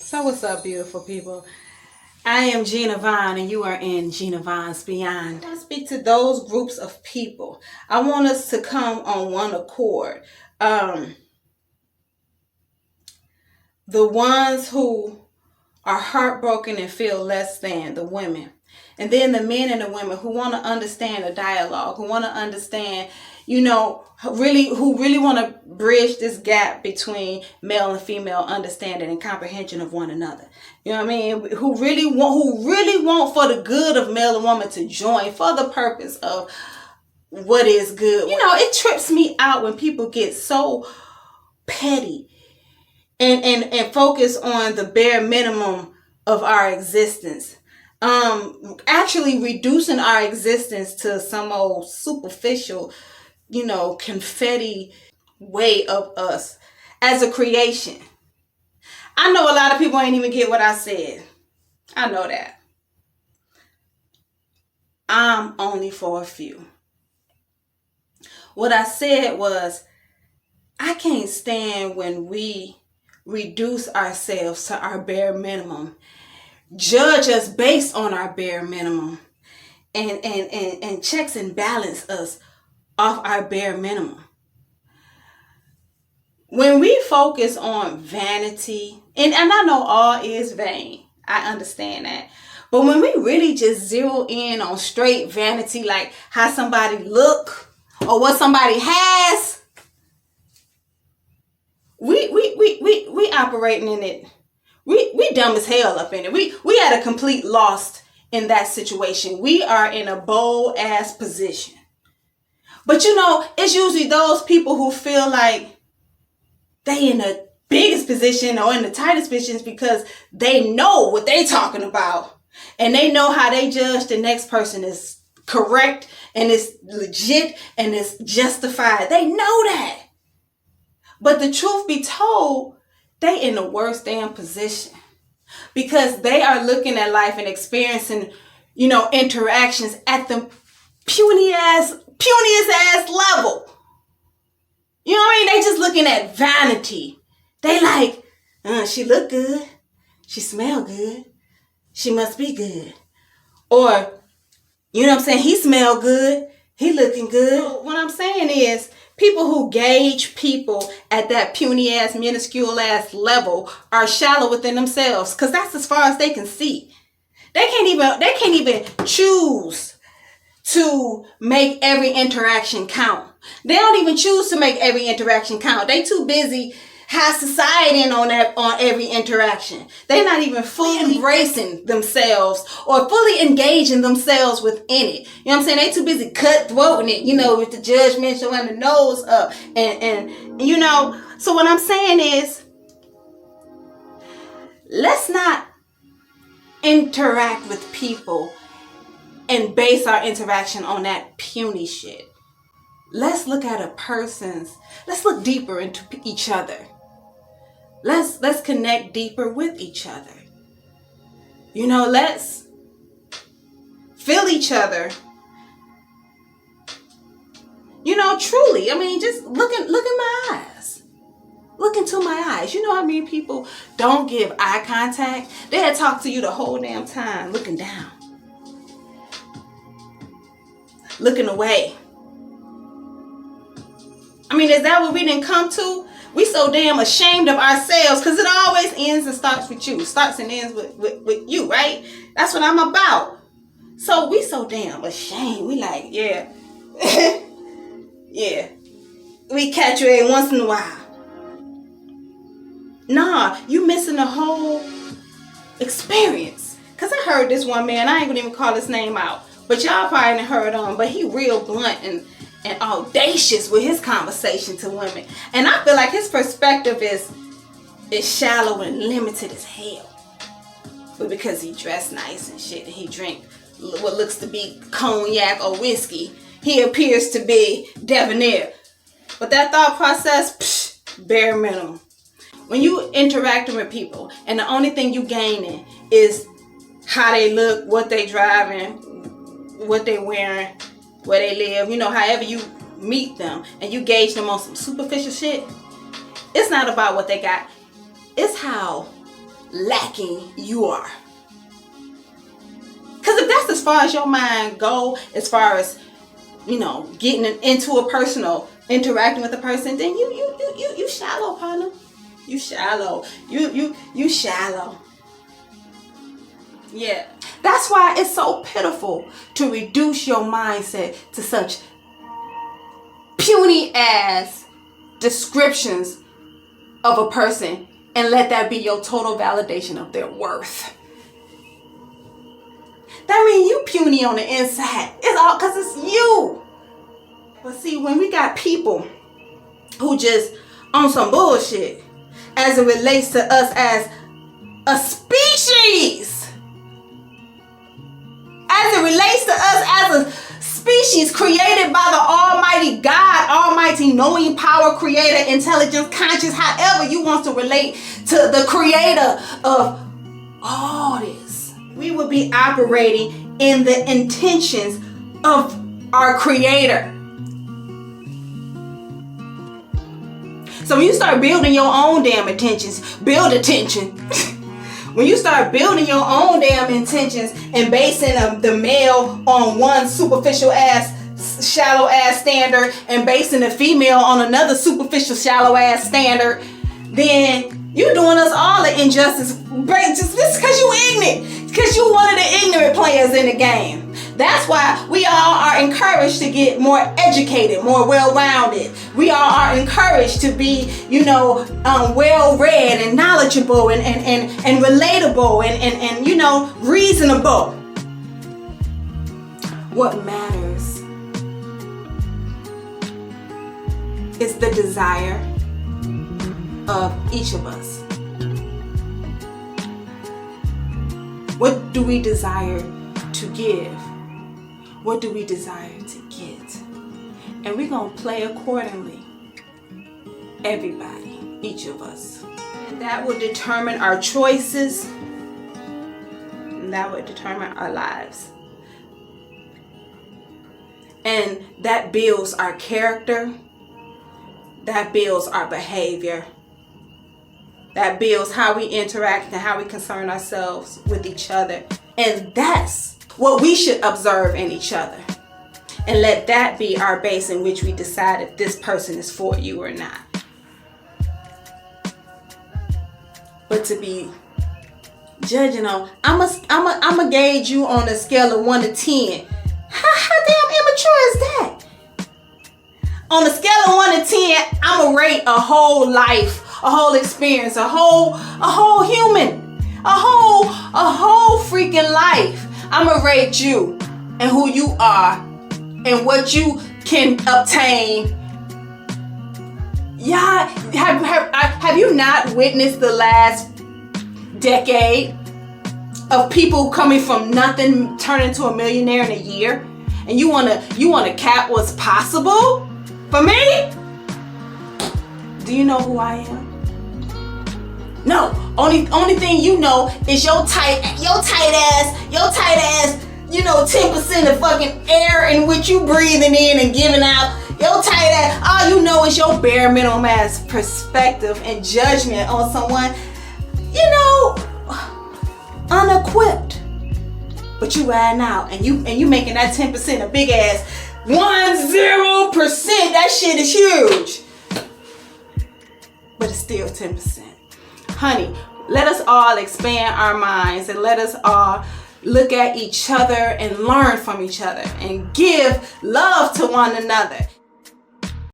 So what's up, beautiful people? I am Gina Von, and you are in Gina Von's Beyond. I speak to those groups of people. I want us to come on one accord. The ones who are heartbroken and feel less than, the women. And then the men and the women who want to understand the dialogue, who want to understand, who really want to bridge this gap between male and female understanding and comprehension of one another. You know what I mean? Who really want for the good of male and woman to join for the purpose of what is good. It trips me out when people get so petty and focus on the bare minimum of our existence. Actually reducing our existence to some old superficial, confetti way of us as a creation. I know a lot of people ain't even get what I said. I know that. I'm only for a few. What I said was, I can't stand when we reduce ourselves to our bare minimum, judge us based on our bare minimum, and checks and balance us off our bare minimum. When we focus on vanity, and I know all is vain, I understand that. But when we really just zero in on straight vanity, like how somebody look or what somebody has, we operating in it. We dumb as hell up in it. We had a complete lost in that situation. We are in a bold ass position. But it's usually those people who feel like they in the biggest position or in the tightest positions because they know what they talking about. And they know how they judge the next person is correct and it's legit and it's justified. They know that. But the truth be told, they in the worst damn position because they are looking at life and experiencing, interactions at the puniest ass level. You know what I mean? They just looking at vanity. They like, she look good. She smell good. She must be good. Or, he smell good. He looking good. So what I'm saying is, people who gauge people at that puny ass, minuscule ass level are shallow within themselves because that's as far as they can see. They can't even choose to make every interaction count. They don't even choose to make every interaction count. They too busy high society on every interaction. They're not even fully embracing themselves or fully engaging themselves within it. You know what I'm saying? They too busy cutthroating it, with the judgmental and the nose up. And so what I'm saying is, let's not interact with people and base our interaction on that puny shit. Let's look at let's look deeper into each other. Let's connect deeper with each other. Let's feel each other. Truly. I mean, just look in my eyes. Look into my eyes. How many people don't give eye contact? They'll talk to you the whole damn time, looking down. Looking away. I mean, is that what we didn't come to? We so damn ashamed of ourselves because it always ends and starts with you. Starts and ends with you, right? That's what I'm about. So we so damn ashamed. We like, yeah. Yeah. We catch you every once in a while. Nah, you missing the whole experience. Because I heard this one man, I ain't gonna even call his name out. But y'all probably ain't heard of him. But he real blunt and audacious with his conversation to women. And I feel like his perspective is shallow and limited as hell. But because he dressed nice and shit and he drink what looks to be cognac or whiskey, he appears to be debonair. But that thought process, bare minimum. When you interacting with people and the only thing you gaining is how they look, what they driving, what they wearing, where they live, however you meet them and you gauge them on some superficial shit, it's not about what they got. It's how lacking you are. Because if that's as far as your mind go, as far as, getting into a personal, interacting with a person, then you shallow, partner. You shallow. You shallow. Yeah. That's why it's so pitiful to reduce your mindset to such puny ass descriptions of a person and let that be your total validation of their worth. That means you puny on the inside. It's all because it's you. But see, when we got people who just on some bullshit as it relates to us as a species, as it relates to us as a species created by the Almighty God, Almighty knowing power, creator, intelligence, conscious, however you want to relate to the creator of all this. We would be operating in the intentions of our creator. So when you start building your own damn intentions, build attention. When you start building your own damn intentions and basing the male on one superficial ass, shallow ass standard and basing the female on another superficial, shallow ass standard, then you're doing us all an injustice. Just because you ignorant. Because you one of the ignorant players in the game. That's why we all are encouraged to get more educated, more well-rounded. We all are encouraged to be, well-read and knowledgeable and relatable and reasonable. What matters is the desire of each of us. What do we desire to give? What do we desire to get? And we're going to play accordingly. Everybody, each of us. And that will determine our choices. And that will determine our lives. And that builds our character. That builds our behavior. That builds how we interact and how we concern ourselves with each other. And that's what we should observe in each other. And let that be our base in which we decide if this person is for you or not. But to be judging on, I'ma gauge you on a scale of 1 to 10. How damn immature is that? On a scale of 1 to 10, I'ma rate a whole life, a whole experience, a whole human, a whole freaking life. I'ma rate you and who you are and what you can obtain. Yeah, have you not witnessed the last decade of people coming from nothing turning to a millionaire in a year? And you wanna cap what's possible for me? Do you know who I am? No, only thing you know is your tight ass, 10% of fucking air in which you breathing in and giving out. Your tight ass, all you know is your bare minimum ass perspective and judgment on someone, unequipped. But you riding out and you making that 10% a big ass 10%. That shit is huge. But it's still 10%. Honey, let us all expand our minds and let us all look at each other and learn from each other and give love to one another.